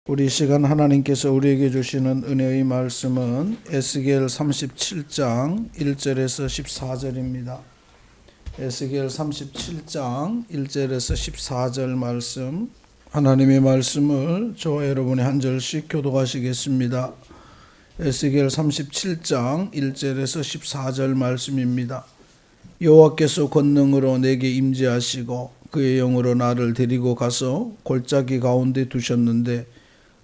우리 시간 하나님께서 우리에게 주시는 은혜의 말씀은 에스겔 37장 1절에서 14절입니다. 에스겔 37장 1절에서 14절 말씀, 하나님의 말씀을 저와 여러분이 한 절씩 교독하시겠습니다. 에스겔 37장 1절에서 14절 말씀입니다. 여호와께서 권능으로 내게 임재하시고 그의 영으로 나를 데리고 가서 골짜기 가운데 두셨는데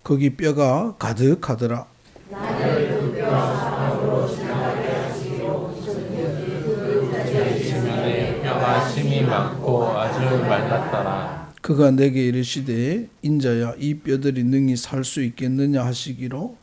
거기 뼈가 가득하더라. 나를 그 뼈 사방으로 지나가게 하시고 지면에 뼈가 심이 많고 아주 말랐더라. 그가 내게 이르시되 인자야 이 뼈들이 능히 살 수 있겠느냐 하시기로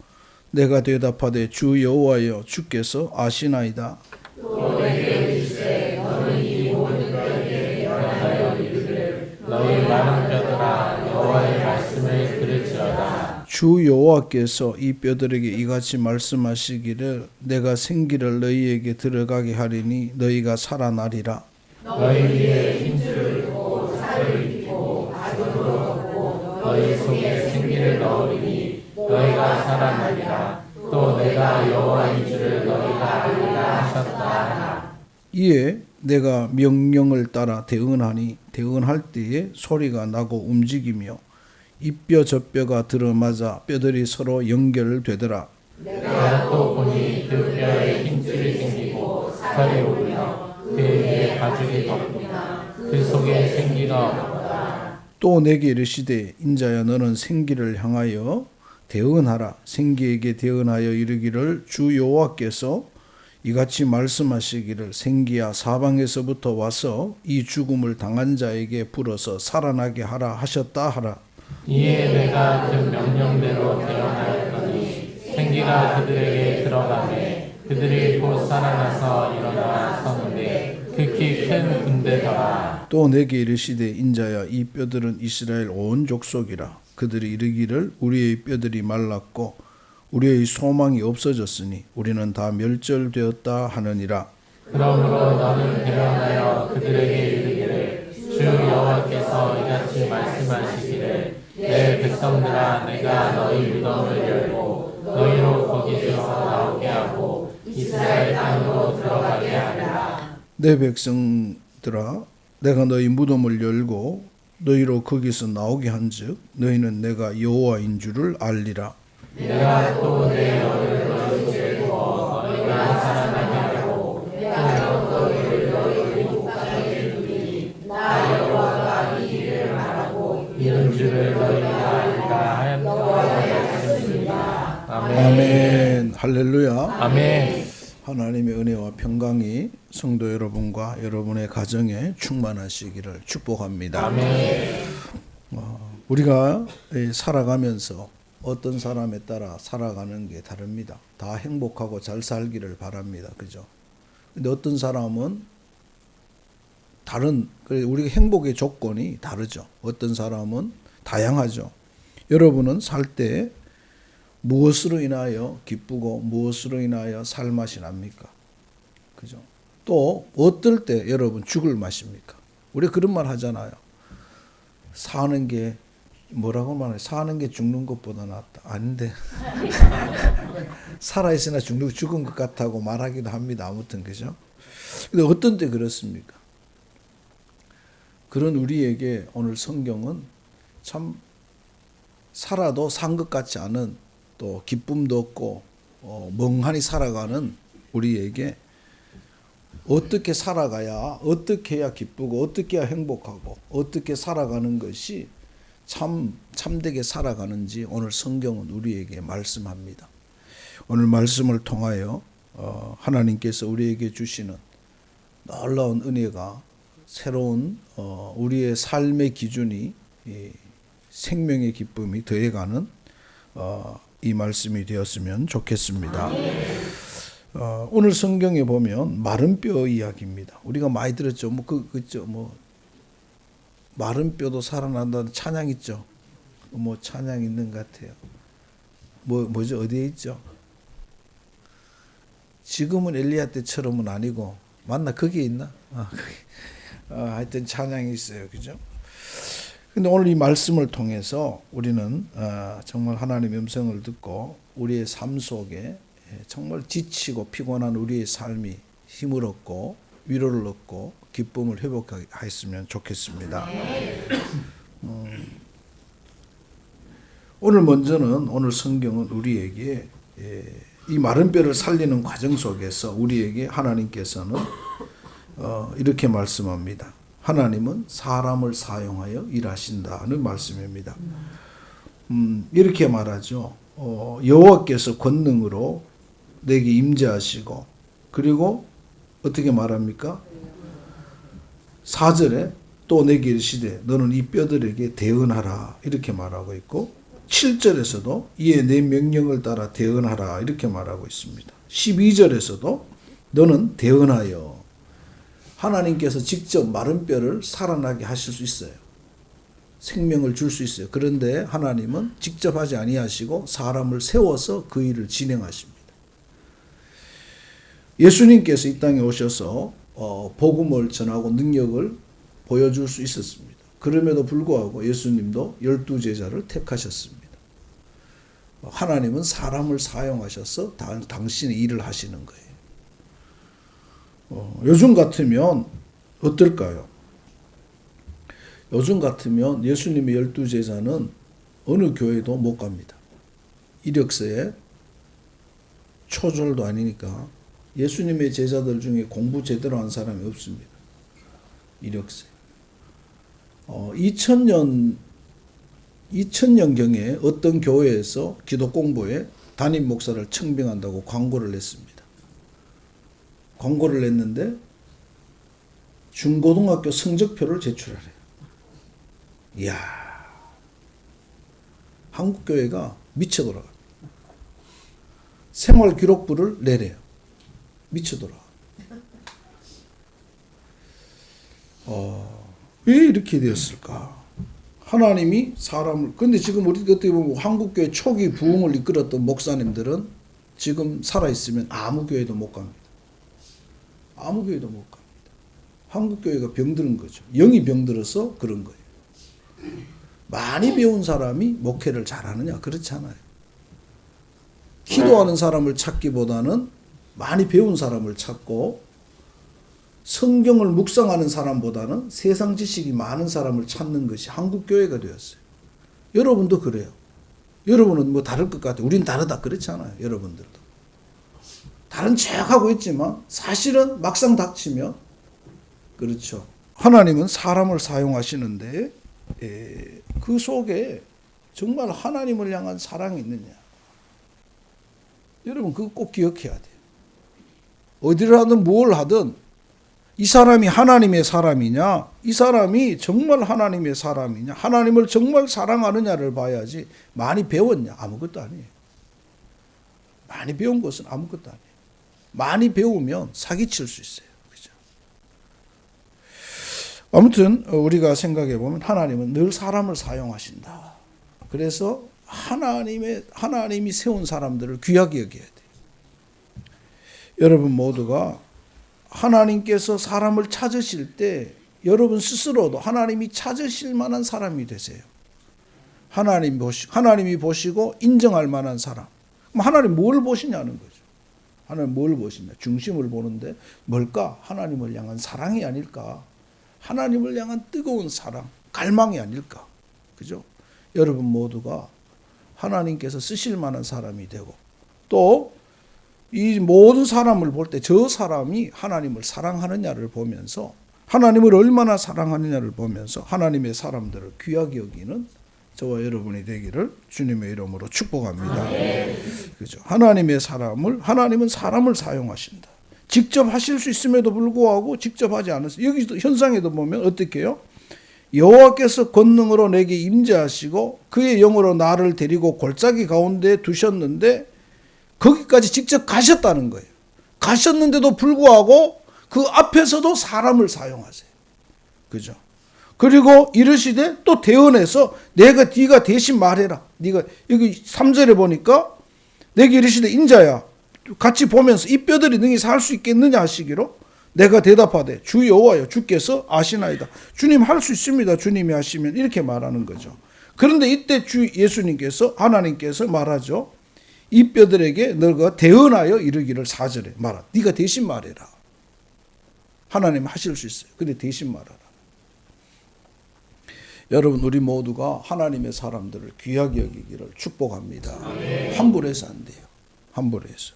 내가 대답하되 주 여호와여 주께서 아시나이다. 또 내게 이르시되 너는 이 모든 뼈에게 명하여 이르기를 너희 마른 뼈들아 여호와의 말씀을 들을지어다. 주 여호와께서 이 뼈들에게 이같이 말씀하시기를 내가 생기를 너희에게 들어가게 하리니 너희가 살아나리라. 너희 위에 힘줄을 입고 살을 입히고 가죽으로 덮고 너희 속에 생기를 넣으리니 너희가 살아나리라. 또 내가 여호와인 줄을 너희가 알리라 하셨다 하라. 이에 내가 명령을 따라 대응하니 대응할 때에 소리가 나고 움직이며 이 뼈 저 뼈가 들어맞아 뼈들이 서로 연결되더라. 내가 또 보니 그 뼈에 힘줄이 생기고 살이 오르며 그 위에 가죽이 덮으나 그 속에 생기가 없더라. 또 내게 이르시되 인자야 너는 생기를 향하여 대언하라. 생기에게 대언하여 이르기를 주 여호와께서 이같이 말씀하시기를 생기야 사방에서부터 와서 이 죽음을 당한 자에게 불어서 살아나게 하라 하셨다 하라. 이에 내가 그 명령대로 대언하였더니 생기가 그들에게 들어가매 그들이 곧 살아나서 일어나 서는데 극히 큰 군대더라. 또 내게 이르시되 인자야 이 뼈들은 이스라엘 온 족속이라. 그들이 이르기를 우리의 뼈들이 말랐고 우리의 소망이 없어졌으니 우리는 다 멸절되었다 하느니라. 그러므로 너는 대언하여 그들에게 이르기를 주 여호와께서 이같이 말씀하시기를 내 백성들아 내가 너희 무덤을 열고 너희로 거기서 나오게 하고 이스라엘 땅으로 들어가게 하리라. 내 백성들아 내가 너희 무덤을 열고 너희로 거기서 나오게 한즉 너희는 내가 여호와인 줄을 알리라. 내가 또 내 영을 너희에게 부어 너희가 살아나게 하고 또 너희를 너희 목강에 두리니 나 여호와가 이 일을 말하고 이런 줄을 너희가 알리라 하였습니다. 아멘. 아멘. 할렐루야. 아멘. 하나님의 은혜와 평강이 성도 여러분과 여러분의 가정에 충만하시기를 축복합니다. 아멘. 우리가 살아가면서 어떤 사람에 따라 살아가는 게 다릅니다. 다 행복하고 잘 살기를 바랍니다. 그죠? 근데 어떤 사람은 우리가 행복의 조건이 다르죠. 어떤 사람은 다양하죠. 여러분은 살 때 무엇으로 인하여 기쁘고 무엇으로 인하여 살맛이 납니까? 그죠? 또 어떨 때 여러분 죽을 맛입니까? 우리 그런 말 하잖아요. 사는 게 뭐라고 말해? 사는 게 죽는 것보다 낫다. 아닌데 살아있으나 죽은 것 같다고 말하기도 합니다. 아무튼 그죠? 근데 어떤 때 그렇습니까? 그런 우리에게 오늘 성경은 참 살아도 산 것 같지 않은 또 기쁨도 없고 멍하니 살아가는 우리에게 어떻게 살아가야 어떻게 해야 기쁘고 어떻게 해야 행복하고 어떻게 살아가는 것이 참되게 살아가는지 오늘 성경은 우리에게 말씀합니다. 오늘 말씀을 통하여 하나님께서 우리에게 주시는 놀라운 은혜가 새로운 우리의 삶의 기준이 생명의 기쁨이 더해가는 이 말씀이 되었으면 좋겠습니다. 오늘 성경에 보면 마른 뼈 이야기입니다. 우리가 많이 들었죠. 마른 뼈도 살아난다는 찬양 있죠. 찬양 있는 것 같아요. 뭐죠? 어디에 있죠? 지금은 엘리야 때처럼은 아니고 맞나? 거기에 있나? 하여튼 찬양이 있어요. 그죠? 근데 오늘 이 말씀을 통해서 우리는 정말 하나님의 음성을 듣고 우리의 삶 속에 정말 지치고 피곤한 우리의 삶이 힘을 얻고 위로를 얻고 기쁨을 회복하였으면 좋겠습니다. 오늘 먼저는 오늘 성경은 우리에게 이 마른 뼈를 살리는 과정 속에서 우리에게 하나님께서는 이렇게 말씀합니다. 하나님은 사람을 사용하여 일하신다는 말씀입니다. 이렇게 말하죠. 여호와께서 권능으로 내게 임재하시고, 그리고 어떻게 말합니까? 4절에 또 내게 이르시되 너는 이 뼈들에게 대언하라 이렇게 말하고 있고, 7절에서도 이에 내 명령을 따라 대언하라 이렇게 말하고 있습니다. 12절에서도 너는 대언하여, 하나님께서 직접 마른 뼈를 살아나게 하실 수 있어요. 생명을 줄 수 있어요. 그런데 하나님은 직접 하지 아니하시고 사람을 세워서 그 일을 진행하십니다. 예수님께서 이 땅에 오셔서 복음을 전하고 능력을 보여줄 수 있었습니다. 그럼에도 불구하고 예수님도 12제자를 택하셨습니다. 하나님은 사람을 사용하셔서 당신의 일을 하시는 거예요. 요즘 같으면 어떨까요? 요즘 같으면 예수님의 12제자는 어느 교회도 못 갑니다. 이력서에 초졸도 아니니까 예수님의 제자들 중에 공부 제대로 한 사람이 없습니다. 이력서에. 2000년경에 어떤 교회에서 기도 공부에 담임 목사를 청빙한다고 광고를 냈습니다. 광고를 냈는데 중고등학교 성적표를 제출하래요. 이야, 한국교회가 미쳐 돌아갑니다. 생활기록부를 내래요. 미쳐 돌아가. 왜 이렇게 되었을까? 하나님이 사람을, 근데 지금 우리 어떻게 보면 한국교회 초기 부흥을 이끌었던 목사님들은 지금 살아있으면 아무 교회도 못 갑니다. 아무 교회도 못 갑니다. 한국교회가 병드는 거죠. 영이 병들어서 그런 거예요. 많이 배운 사람이 목회를 잘하느냐? 그렇지 않아요. 기도하는 사람을 찾기보다는 많이 배운 사람을 찾고, 성경을 묵상하는 사람보다는 세상 지식이 많은 사람을 찾는 것이 한국교회가 되었어요. 여러분도 그래요. 여러분은 뭐 다를 것 같아요. 우린 다르다. 그렇지 않아요. 여러분들도. 다른 척하고 있지만 사실은 막상 닥치면 그렇죠. 하나님은 사람을 사용하시는데 그 속에 정말 하나님을 향한 사랑이 있느냐. 여러분 그거 꼭 기억해야 돼요. 어디를 하든 뭘 하든 이 사람이 하나님의 사람이냐, 이 사람이 정말 하나님의 사람이냐, 하나님을 정말 사랑하느냐를 봐야지. 많이 배웠냐? 아무것도 아니에요. 많이 배운 것은 아무것도 아니에요. 많이 배우면 사기칠 수 있어요. 그죠? 아무튼 우리가 생각해 보면 하나님은 늘 사람을 사용하신다. 그래서 하나님이 세운 사람들을 귀하게 여겨야 돼요. 여러분 모두가 하나님께서 사람을 찾으실 때 여러분 스스로도 하나님이 찾으실 만한 사람이 되세요. 하나님이 보시고 인정할 만한 사람. 그럼 하나님 뭘 보시냐는 거죠. 하나님 뭘 보시냐. 중심을 보는데 뭘까? 하나님을 향한 사랑이 아닐까? 하나님을 향한 뜨거운 사랑, 갈망이 아닐까? 그죠? 여러분 모두가 하나님께서 쓰실 만한 사람이 되고, 또 이 모든 사람을 볼 때 저 사람이 하나님을 사랑하느냐를 보면서, 하나님을 얼마나 사랑하느냐를 보면서 하나님의 사람들을 귀하게 여기는 저와 여러분이 되기를 주님의 이름으로 축복합니다. 그죠? 하나님은 사람을 사용하신다. 직접 하실 수 있음에도 불구하고 직접 하지 않았어요. 여기 현상에도 보면 어떻게 해요? 여호와께서 권능으로 내게 임재하시고 그의 영으로 나를 데리고 골짜기 가운데 두셨는데 거기까지 직접 가셨다는 거예요. 가셨는데도 불구하고 그 앞에서도 사람을 사용하세요. 그죠? 그리고 이르시되 또 대언해서 네가 대신 말해라. 네가 여기 3절에 보니까 내게 이르시되 인자야, 같이 보면서 이 뼈들이 능히 살 수 있겠느냐 하시기로 내가 대답하되 주 여호와여 주께서 아시나이다. 주님 할 수 있습니다. 주님이 하시면 이렇게 말하는 거죠. 그런데 이때 주 예수님께서 하나님께서 말하죠. 이 뼈들에게 너가 대언하여 이르기를 4절에 말하. 네가 대신 말해라. 하나님 하실 수 있어요. 근데 대신 말하라. 여러분 우리 모두가 하나님의 사람들을 귀하게 여기기를 축복합니다. 함부로 해서 안 돼요. 함부로 해서.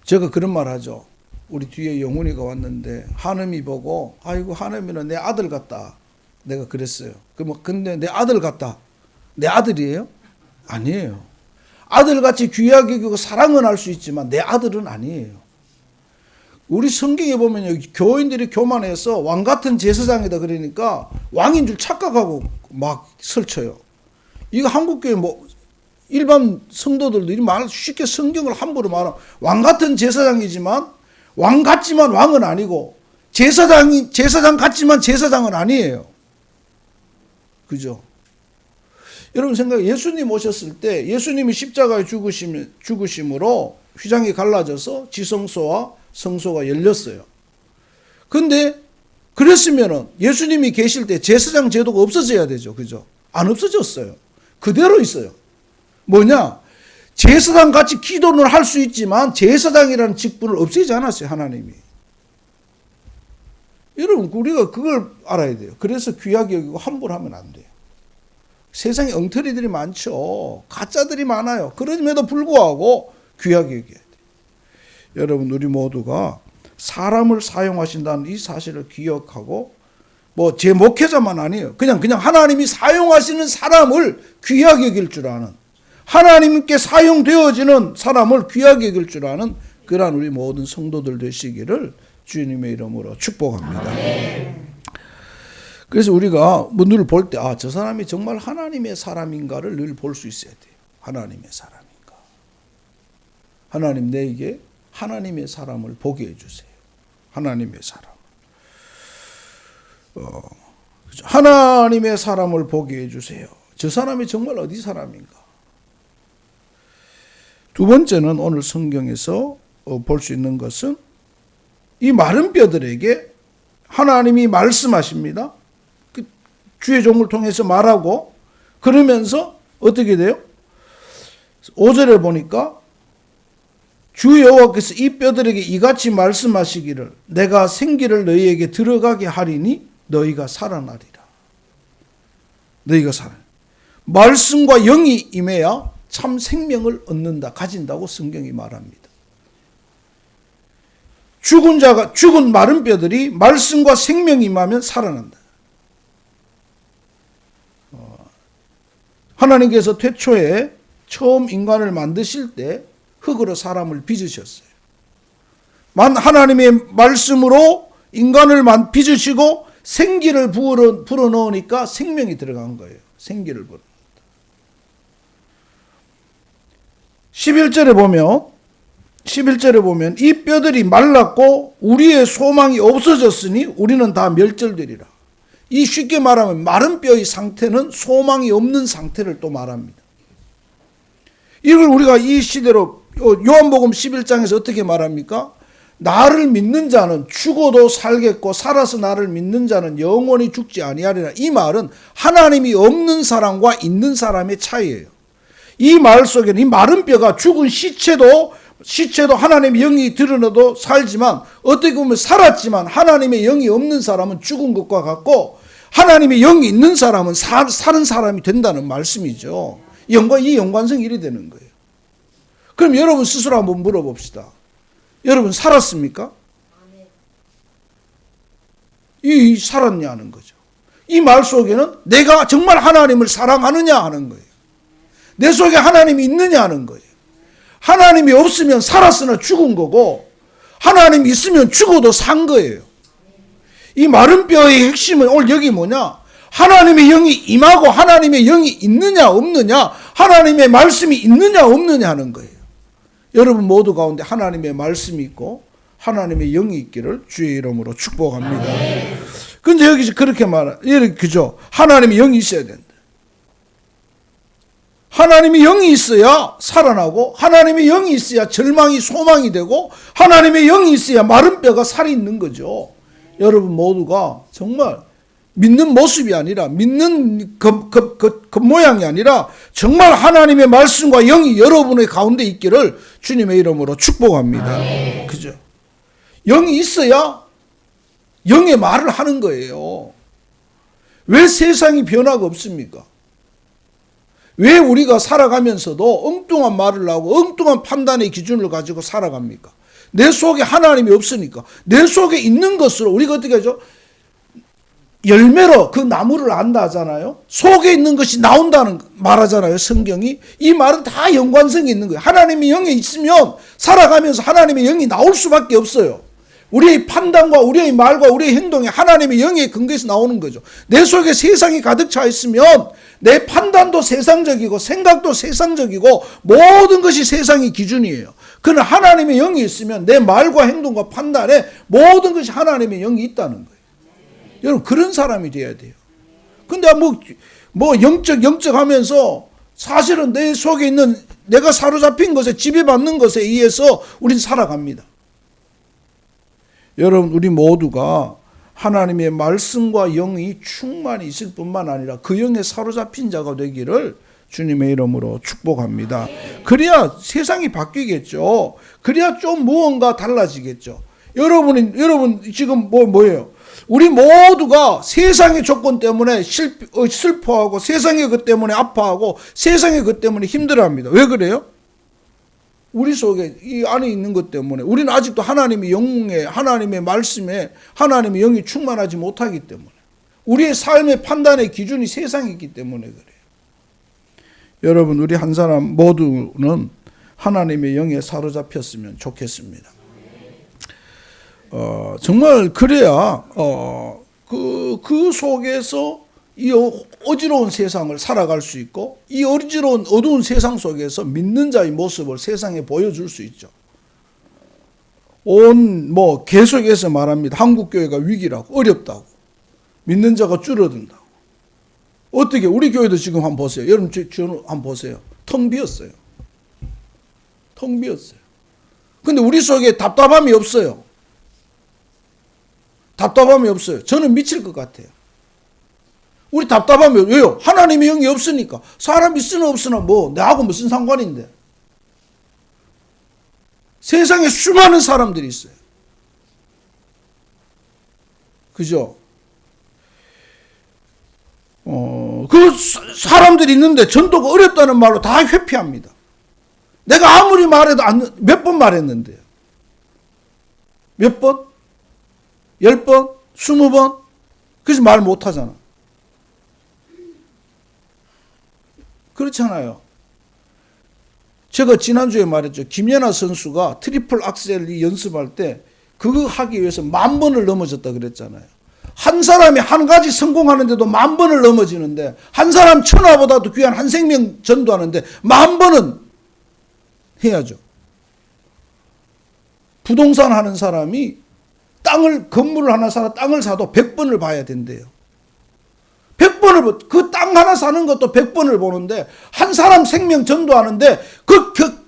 제가 그런 말 하죠. 우리 뒤에 영훈이가 왔는데 하나님이 보고 아이고 하나님은 내 아들 같다. 내가 그랬어요. 근데 내 아들 같다. 내 아들이에요? 아니에요. 아들같이 귀하게 여기고 사랑은 할 수 있지만 내 아들은 아니에요. 우리 성경에 보면 교인들이 교만해서 왕 같은 제사장이다 그러니까 왕인 줄 착각하고 막 설쳐요. 이거 한국교회 뭐 일반 성도들도 이 말 쉽게 성경을 함부로 말하면 왕 같은 제사장이지만 왕 같지만 왕은 아니고 제사장 같지만 제사장은 아니에요. 그죠? 여러분 생각해 예수님 오셨을 때 예수님이 십자가에 죽으심으로 휘장이 갈라져서 지성소와 성소가 열렸어요. 근데 그랬으면은 예수님이 계실 때 제사장 제도가 없어져야 되죠. 그죠? 안 없어졌어요. 그대로 있어요. 뭐냐? 제사장 같이 기도는 할 수 있지만 제사장이라는 직분을 없애지 않았어요. 하나님이. 여러분 우리가 그걸 알아야 돼요. 그래서 귀하게 여기고 함부로 하면 안 돼요. 세상에 엉터리들이 많죠. 가짜들이 많아요. 그럼에도 불구하고 귀하게 여겨야 돼요. 여러분 우리 모두가 사람을 사용하신다는 이 사실을 기억하고 뭐 제 목회자만 아니에요. 그냥 하나님이 사용하시는 사람을 귀하게 여길 줄 아는 하나님께 사용되어지는 사람을 귀하게 여길 줄 아는 그러한 우리 모든 성도들 되시기를 주님의 이름으로 축복합니다. 그래서 우리가 문을 볼 때 저 사람이 정말 하나님의 사람인가를 늘 볼 수 있어야 돼요. 하나님의 사람인가. 하나님 내게 하나님의 사람을 보게 해주세요. 하나님의 사람. 하나님의 사람을 보게 해주세요. 저 사람이 정말 어디 사람인가. 두 번째는 오늘 성경에서 볼 수 있는 것은 이 마른 뼈들에게 하나님이 말씀하십니다. 주의 종을 통해서 말하고 그러면서 어떻게 돼요? 5절에 보니까 주 여호와께서 이 뼈들에게 이같이 말씀하시기를 내가 생기를 너희에게 들어가게 하리니 너희가 살아나리라. 너희가 살아. 말씀과 영이 임해야 참 생명을 얻는다, 가진다고 성경이 말합니다. 죽은 마른 뼈들이 말씀과 생명이 임하면 살아난다. 하나님께서 태초에 처음 인간을 만드실 때 흙으로 사람을 빚으셨어요. 하나님의 말씀으로 인간을 빚으시고 생기를 불어넣으니까 생명이 들어간 거예요. 생기를 불어넣는다. 11절에 보면 이 뼈들이 말랐고 우리의 소망이 없어졌으니 우리는 다 멸절되리라. 이 쉽게 말하면 마른 뼈의 상태는 소망이 없는 상태를 또 말합니다. 이걸 우리가 이 시대로 요한복음 11장에서 어떻게 말합니까? 나를 믿는 자는 죽어도 살겠고 살아서 나를 믿는 자는 영원히 죽지 아니하리라. 이 말은 하나님이 없는 사람과 있는 사람의 차이예요. 이 말 속에는 이 마른 뼈가 죽은 시체도 하나님의 영이 드러나도 살지만 어떻게 보면 살았지만 하나님의 영이 없는 사람은 죽은 것과 같고 하나님의 영이 있는 사람은 사는 사람이 된다는 말씀이죠. 이 연관성이 이래 되는 거예요. 그럼 여러분 스스로 한번 물어봅시다. 여러분 살았습니까? 이 살았냐는 거죠. 이 말 속에는 내가 정말 하나님을 사랑하느냐 하는 거예요. 내 속에 하나님이 있느냐 하는 거예요. 하나님이 없으면 살았으나 죽은 거고 하나님이 있으면 죽어도 산 거예요. 이 마른 뼈의 핵심은 오늘 여기 뭐냐? 하나님의 영이 임하고 하나님의 영이 있느냐 없느냐, 하나님의 말씀이 있느냐 없느냐 하는 거예요. 여러분 모두 가운데 하나님의 말씀이 있고 하나님의 영이 있기를 주의 이름으로 축복합니다. 근데 여기서 그렇게 그죠? 하나님의 영이 있어야 된다. 하나님의 영이 있어야 살아나고, 하나님의 영이 있어야 절망이 소망이 되고, 하나님의 영이 있어야 마른 뼈가 살이 있는 거죠. 여러분 모두가 정말 믿는 모습이 아니라, 믿는 겉모양이 아니라 정말 하나님의 말씀과 영이 여러분의 가운데 있기를 주님의 이름으로 축복합니다. 그죠? 영이 있어야 영의 말을 하는 거예요. 왜 세상이 변화가 없습니까? 왜 우리가 살아가면서도 엉뚱한 말을 하고 엉뚱한 판단의 기준을 가지고 살아갑니까? 내 속에 하나님이 없으니까. 내 속에 있는 것으로 우리가 어떻게 하죠? 열매로 그 나무를 안다 하잖아요. 속에 있는 것이 나온다는 말하잖아요. 성경이. 이 말은 다 연관성이 있는 거예요. 하나님의 영이 있으면 살아가면서 하나님의 영이 나올 수밖에 없어요. 우리의 판단과 우리의 말과 우리의 행동이 하나님의 영의 근거에서 나오는 거죠. 내 속에 세상이 가득 차 있으면 내 판단도 세상적이고 생각도 세상적이고 모든 것이 세상의 기준이에요. 그러나 하나님의 영이 있으면 내 말과 행동과 판단에 모든 것이 하나님의 영이 있다는 거예요. 여러분 그런 사람이 돼야 돼요. 근데 영적 하면서 사실은 내 속에 있는 내가 사로잡힌 것에 지배받는 것에 의해서 우리는 살아갑니다. 여러분 우리 모두가 하나님의 말씀과 영이 충만히 있을 뿐만 아니라 그 영에 사로잡힌 자가 되기를 주님의 이름으로 축복합니다. 그래야 세상이 바뀌겠죠. 그래야 좀 무언가 달라지겠죠. 여러분 지금 뭐예요? 우리 모두가 세상의 조건 때문에 슬퍼하고 세상의 것 때문에 아파하고 세상의 것 때문에 힘들어합니다. 왜 그래요? 우리 속에 이 안에 있는 것 때문에 우리는 아직도 하나님의 영에 하나님의 말씀에 하나님의 영이 충만하지 못하기 때문에 우리의 삶의 판단의 기준이 세상이기 때문에 그래요. 여러분 우리 한 사람 모두는 하나님의 영에 사로잡혔으면 좋겠습니다. 정말 그래야 그 속에서 이 어지러운 세상을 살아갈 수 있고 이 어지러운 어두운 세상 속에서 믿는 자의 모습을 세상에 보여줄 수 있죠. 계속해서 말합니다. 한국교회가 위기라고 어렵다고 믿는 자가 줄어든다고. 어떻게 우리 교회도 지금 한번 보세요. 여러분 한번 보세요. 텅 비었어요. 텅 비었어요. 근데 우리 속에 답답함이 없어요. 답답함이 없어요. 저는 미칠 것 같아요. 우리 답답함이 왜요? 하나님의 영이 없으니까. 사람 있으나 없으나 나하고 무슨 상관인데. 세상에 수많은 사람들이 있어요. 그죠? 그 사람들이 있는데 전도가 어렵다는 말로 다 회피합니다. 내가 아무리 말해도 몇 번 말했는데요. 몇 번? 10번? 20번? 그래서 말 못하잖아. 그렇잖아요. 제가 지난주에 말했죠. 김연아 선수가 트리플 악셀 연습할 때 그거 하기 위해서 10,000번을 넘어졌다 그랬잖아요. 한 사람이 한 가지 성공하는데도 10,000번을 넘어지는데 한 사람 천하보다도 귀한 한 생명 전도하는데 10,000번은 해야죠. 부동산 하는 사람이 건물을 하나 사서 땅을 사도 100번을 봐야 된대요. 100번을, 그 땅 하나 사는 것도 100번을 보는데, 한 사람 생명 전도하는데, 10번,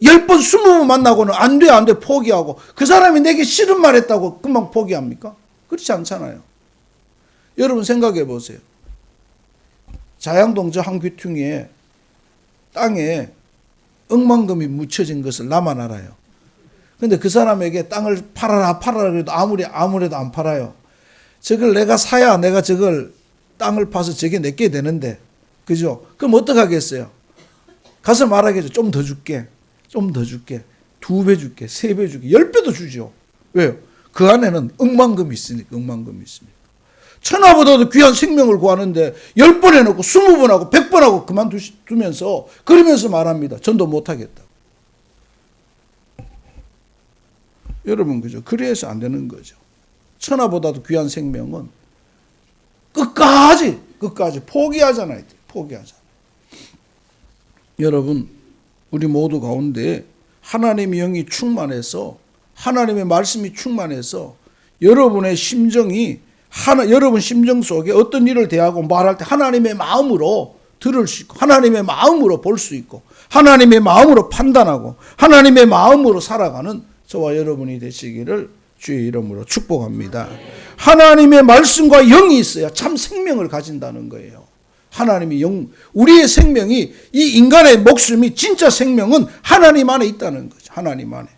20번 만나고는 안 돼, 포기하고, 그 사람이 내게 싫은 말 했다고 금방 포기합니까? 그렇지 않잖아요. 여러분 생각해 보세요. 자양동 저 한 귀퉁이에 땅에 억만금이 묻혀진 것을 나만 알아요. 근데 그 사람에게 땅을 팔아라 그래도 아무래도 안 팔아요. 저걸 내가 사야 내가 저걸 땅을 파서 저게 내게 되는데, 그죠? 그럼 어떡하겠어요? 가서 말하겠죠. 좀 더 줄게. 2배 줄게. 3배 줄게. 10배도 주죠. 왜요? 그 안에는 억만금이 있으니까. 천하보다도 귀한 생명을 구하는데 10번 해놓고 20번 하고 100번 하고 그만두면서 그러면서 말합니다. 전도 못하겠다고. 여러분, 그죠? 그래서 안 되는 거죠. 천하보다도 귀한 생명은 끝까지 포기하잖아요. 여러분, 우리 모두 가운데 하나님의 영이 충만해서, 하나님의 말씀이 충만해서 여러분의 심정이 여러분 심정 속에 어떤 일을 대하고 말할 때 하나님의 마음으로 들을 수 있고 하나님의 마음으로 볼 수 있고 하나님의 마음으로 판단하고 하나님의 마음으로 살아가는 저와 여러분이 되시기를 주의 이름으로 축복합니다. 하나님의 말씀과 영이 있어야 참 생명을 가진다는 거예요. 하나님의 영, 우리의 생명이, 이 인간의 목숨이 진짜 생명은 하나님 안에 있다는 거죠. 하나님 안에.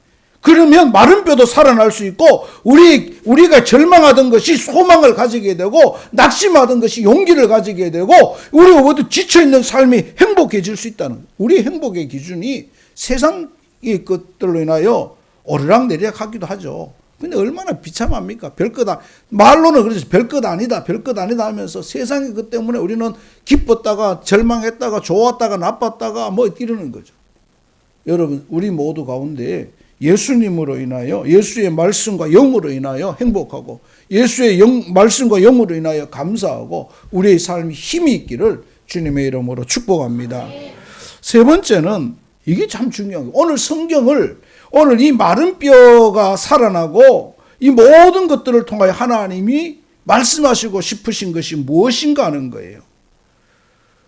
그러면 마른 뼈도 살아날 수 있고 우리가 절망하던 것이 소망을 가지게 되고 낙심하던 것이 용기를 가지게 되고 우리가 모두 지쳐있는 삶이 행복해질 수 있다는 거예요. 우리의 행복의 기준이 세상의 것들로 인하여 오르락내리락 하기도 하죠. 근데 얼마나 비참합니까? 말로는 그렇죠. 별것 아니다, 별것 아니다 하면서 세상의 것 때문에 우리는 기뻤다가 절망했다가 좋았다가 나빴다가 뭐 이러는 거죠. 여러분, 우리 모두 가운데 예수님으로 인하여 예수의 말씀과 영으로 인하여 행복하고 예수의 말씀과 영으로 인하여 감사하고 우리의 삶이 힘이 있기를 주님의 이름으로 축복합니다. 세 번째는 이게 참 중요한 거예요. 오늘 성경을 오늘 이 마른 뼈가 살아나고 이 모든 것들을 통하여 하나님이 말씀하시고 싶으신 것이 무엇인가 하는 거예요.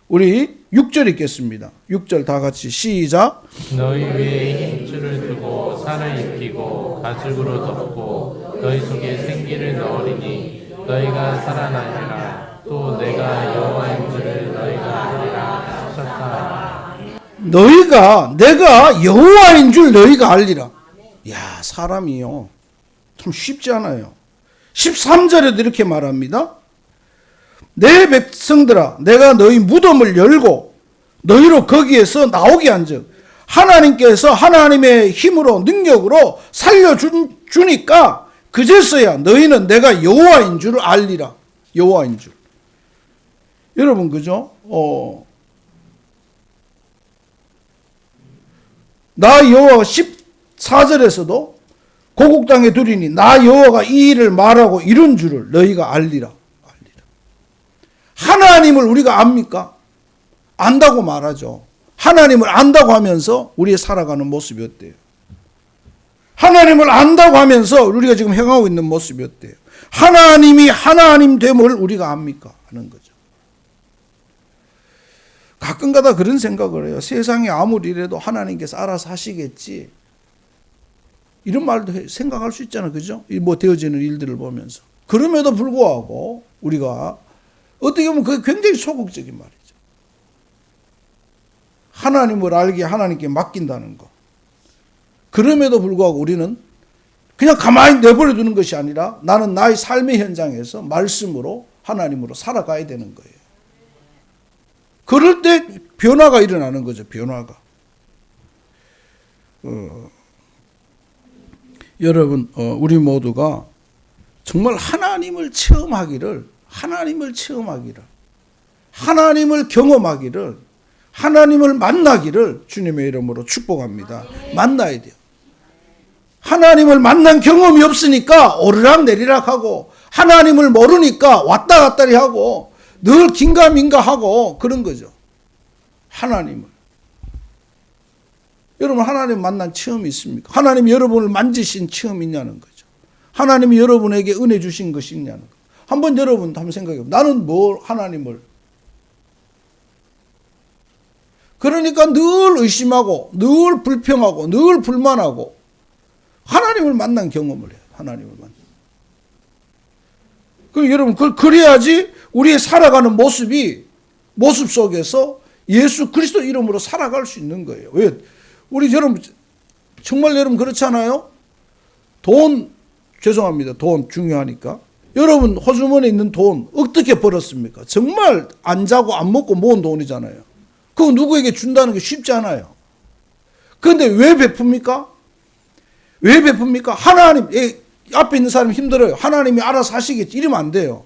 우리 6절 읽겠습니다. 6절 다 같이 시작. 너희 위에 힘줄을 두고 산을 입히고 가죽으로 덮고 너희 속에 생기를 넣으리니 너희가 살아나리라. 또 내가 여호와인 줄을 너희가 알리라 하셨다. 내가 여호와인 줄 너희가 알리라. 야, 사람이요 참 쉽지 않아요. 13절에도 이렇게 말합니다. 내 백성들아, 내가 너희 무덤을 열고 너희로 거기에서 나오게 한즉 하나님께서 하나님의 힘으로 능력으로 살려주니까 그제서야 너희는 내가 여호와인 줄을 알리라. 여호와인 줄. 여러분 그죠? 나 여호와가 14절에서도 고국 땅에 두리니 나 여호와가 이 일을 말하고 이룬 줄을 너희가 알리라. 하나님을 우리가 압니까? 안다고 말하죠. 하나님을 안다고 하면서 우리의 살아가는 모습이 어때요? 하나님을 안다고 하면서 우리가 지금 행하고 있는 모습이 어때요? 하나님이 하나님 됨을 우리가 압니까? 하는 거죠. 가끔가다 그런 생각을 해요. 세상에 아무리 이래도 하나님께서 알아서 하시겠지. 이런 말도 생각할 수 있잖아요. 그죠? 뭐 되어지는 일들을 보면서. 그럼에도 불구하고 우리가 어떻게 보면 그게 굉장히 소극적인 말이죠. 하나님을 알기에 하나님께 맡긴다는 것. 그럼에도 불구하고 우리는 그냥 가만히 내버려 두는 것이 아니라 나는 나의 삶의 현장에서 말씀으로 하나님으로 살아가야 되는 거예요. 그럴 때 변화가 일어나는 거죠. 변화가. 여러분 우리 모두가 정말 하나님을 경험하기를 하나님을 만나기를 주님의 이름으로 축복합니다. 만나야 돼요. 하나님을 만난 경험이 없으니까 오르락내리락하고 하나님을 모르니까 왔다 갔다리 하고 늘 긴가민가하고 그런 거죠. 하나님을. 여러분 하나님 만난 체험이 있습니까? 하나님이 여러분을 만지신 체험이 있냐는 거죠. 하나님이 여러분에게 은혜 주신 것이 있냐는 거죠. 한번 여러분 한번 생각해 보세요. 나는 뭘 하나님을 그러니까 늘 의심하고 늘 불평하고 늘 불만하고 하나님을 만난 경험을 해요. 하나님을 만난. 그럼 여러분 그래야지 우리의 살아가는 모습 속에서 예수 그리스도 이름으로 살아갈 수 있는 거예요. 왜? 우리 여러분 정말 여러분 그렇잖아요. 돈 중요하니까. 여러분 호주머니에 있는 돈 어떻게 벌었습니까? 정말 안 자고 안 먹고 모은 돈이잖아요. 그거 누구에게 준다는 게 쉽지 않아요. 그런데 왜 베풉니까? 하나님 앞에 있는 사람이 힘들어요. 하나님이 알아서 하시겠지. 이러면 안 돼요.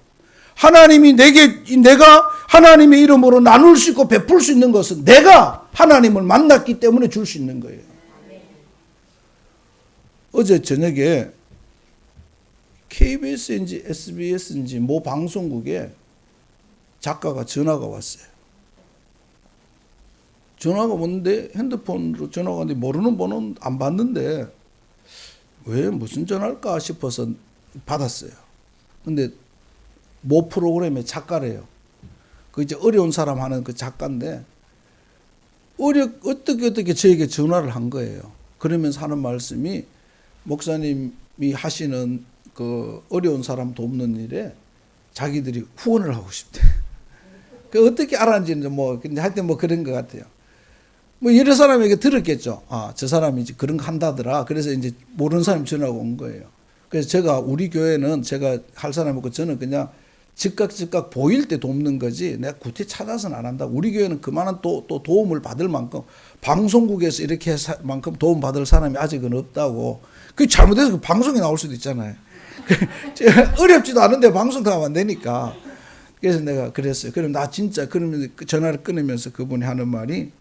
하나님이 내가 하나님의 이름으로 나눌 수 있고 베풀 수 있는 것은 내가 하나님을 만났기 때문에 줄 수 있는 거예요. 어제 저녁에 KBS인지 SBS인지 모 방송국에 작가가 전화가 왔어요. 전화가 왔는데 핸드폰으로 전화가 왔는데 모르는 번호는 안 받는데 왜 무슨 전화일까 싶어서 받았어요. 근데 모 프로그램의 작가래요. 그 이제 어려운 사람 하는 그 작가인데 어떻게 저에게 전화를 한 거예요. 그러면서 하는 말씀이 목사님이 하시는 그 어려운 사람 돕는 일에 자기들이 후원을 하고 싶대. 그 어떻게 알았는지는 뭐 근데 하여튼 뭐 그런 것 같아요. 뭐 여러 사람에게 들었겠죠. 아, 저 사람이 이제 그런 거 한다더라. 그래서 이제 모르는 사람이 전화가 온 거예요. 그래서 제가 우리 교회는 제가 할 사람 없고 저는 그냥 즉각 보일 때 돕는 거지 내가 구태 찾아서는 안 한다. 우리 교회는 그만한 또 도움을 받을 만큼 방송국에서 이렇게 만큼 도움 받을 사람이 아직은 없다고. 그 잘못해서 그 방송에 나올 수도 있잖아요. 어렵지도 않은데 방송 나가면 안 되니까. 그래서 내가 그랬어요. 그럼 나 진짜 그러면 전화를 끊으면서 그분이 하는 말이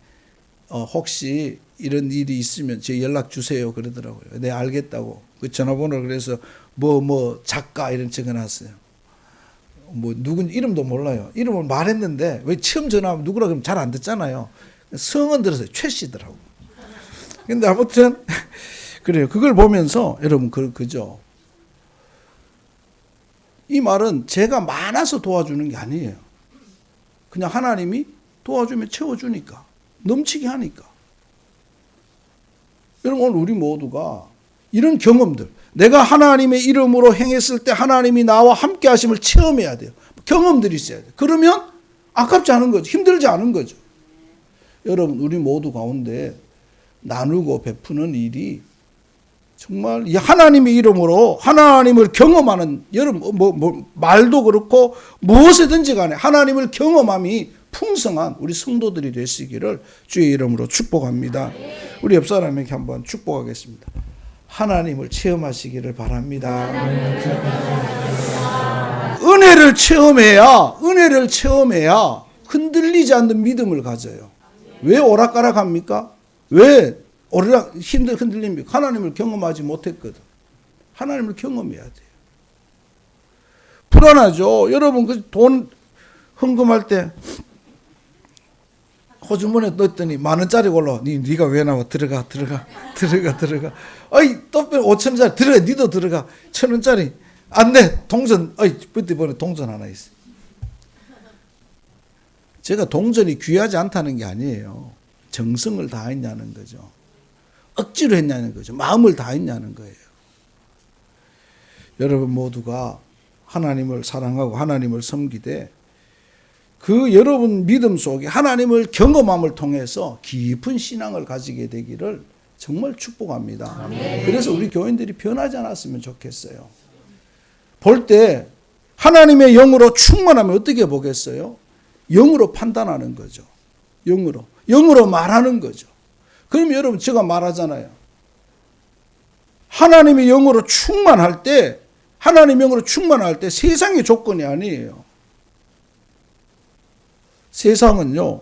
혹시 이런 일이 있으면 제 연락 주세요 그러더라고요. 네 알겠다고. 그 전화번호를 그래서 뭐 작가 이런 적어놨어요. 뭐 누군 이름도 몰라요. 이름을 말했는데 왜 처음 전화하면 누구라 그러면 잘 안 듣잖아요. 성은 들어서 최 씨더라고. 근데 아무튼 그래요. 그걸 보면서 여러분 그죠. 이 말은 제가 많아서 도와주는 게 아니에요. 그냥 하나님이 도와주면 채워주니까. 넘치게 하니까. 여러분 오늘 우리 모두가 이런 경험들, 내가 하나님의 이름으로 행했을 때 하나님이 나와 함께 하심을 체험해야 돼요. 경험들이 있어야 돼요. 그러면 아깝지 않은 거죠. 힘들지 않은 거죠. 여러분 우리 모두 가운데 나누고 베푸는 일이 정말 이 하나님의 이름으로 하나님을 경험하는 여러분 말도 그렇고 무엇이든지 간에 하나님을 경험함이 풍성한 우리 성도들이 되시기를 주의 이름으로 축복합니다. 우리 옆 사람에게 한번 축복하겠습니다. 하나님을 체험하시기를 바랍니다. 은혜를 체험해야 흔들리지 않는 믿음을 가져요. 왜 오락가락합니까? 왜 흔들립니까? 하나님을 경험하지 못했거든. 하나님을 경험해야 돼요. 불안하죠. 여러분 그 돈 헌금할 때 호주머니에 넣었더니 10,000원짜리 올라. 네가 왜 나와? 들어가. 아이 또 5,000원짜리 들어가. 니도 들어가. 1,000원짜리 안 돼. 동전. 그때 보니 동전 하나 있어. 제가 동전이 귀하지 않다는 게 아니에요. 정성을 다했냐는 거죠. 억지로 했냐는 거죠. 마음을 다했냐는 거예요. 여러분 모두가 하나님을 사랑하고 하나님을 섬기되 그 여러분 믿음 속에 하나님을 경험함을 통해서 깊은 신앙을 가지게 되기를 정말 축복합니다. 아멘. 그래서 우리 교인들이 변하지 않았으면 좋겠어요. 볼 때 하나님의 영으로 충만하면 어떻게 보겠어요? 영으로 판단하는 거죠. 영으로 말하는 거죠. 그럼 여러분 제가 말하잖아요. 하나님의 영으로 충만할 때 세상의 조건이 아니에요. 세상은요,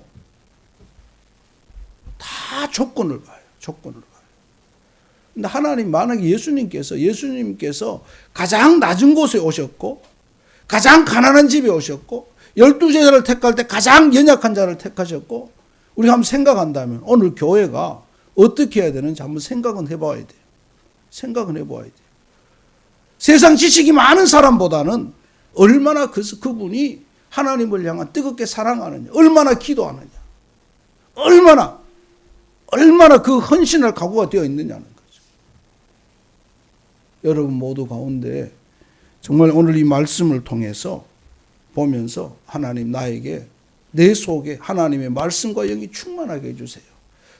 다 조건을 봐요. 근데 하나님, 만약에 예수님께서 가장 낮은 곳에 오셨고, 가장 가난한 집에 오셨고, 12제자를 택할 때 가장 연약한 자를 택하셨고, 우리가 한번 생각한다면, 오늘 교회가 어떻게 해야 되는지 한번 생각은 해봐야 돼요. 세상 지식이 많은 사람보다는 얼마나 그분이 하나님을 향한 뜨겁게 사랑하느냐, 얼마나 기도하느냐, 얼마나 그 헌신할 각오가 되어 있느냐는 거죠. 여러분 모두 가운데 정말 오늘 이 말씀을 통해서 보면서 하나님 나에게 내 속에 하나님의 말씀과 영이 충만하게 해주세요.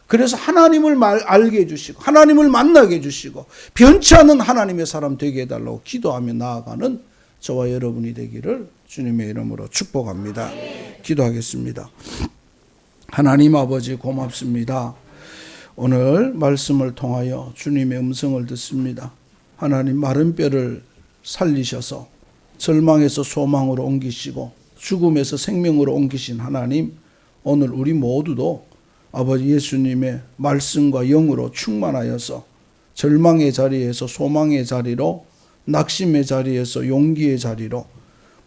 그래서 하나님을 알게 해주시고 하나님을 만나게 해주시고 변치 않는 하나님의 사람 되게 해달라고 기도하며 나아가는 저와 여러분이 되기를 주님의 이름으로 축복합니다. 기도하겠습니다. 하나님 아버지 고맙습니다. 오늘 말씀을 통하여 주님의 음성을 듣습니다. 하나님 마른 뼈를 살리셔서 절망에서 소망으로 옮기시고 죽음에서 생명으로 옮기신 하나님, 오늘 우리 모두도 아버지 예수님의 말씀과 영으로 충만하여서 절망의 자리에서 소망의 자리로, 낙심의 자리에서 용기의 자리로,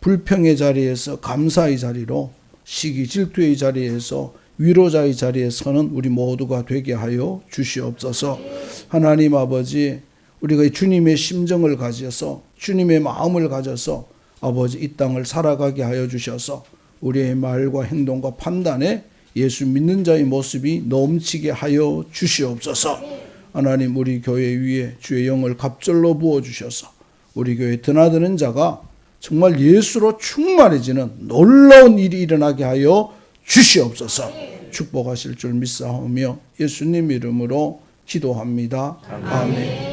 불평의 자리에서 감사의 자리로, 시기 질투의 자리에서 위로자의 자리에 서는 우리 모두가 되게 하여 주시옵소서. 하나님 아버지, 우리가 주님의 심정을 가져서 주님의 마음을 가져서 아버지 이 땅을 살아가게 하여 주셔서 우리의 말과 행동과 판단에 예수 믿는 자의 모습이 넘치게 하여 주시옵소서. 하나님, 우리 교회 위에 주의 영을 갑절로 부어주셔서 우리 교회에 드나드는 자가 정말 예수로 충만해지는 놀라운 일이 일어나게 하여 주시옵소서. 축복하실 줄 믿사오며 예수님 이름으로 기도합니다. 아멘.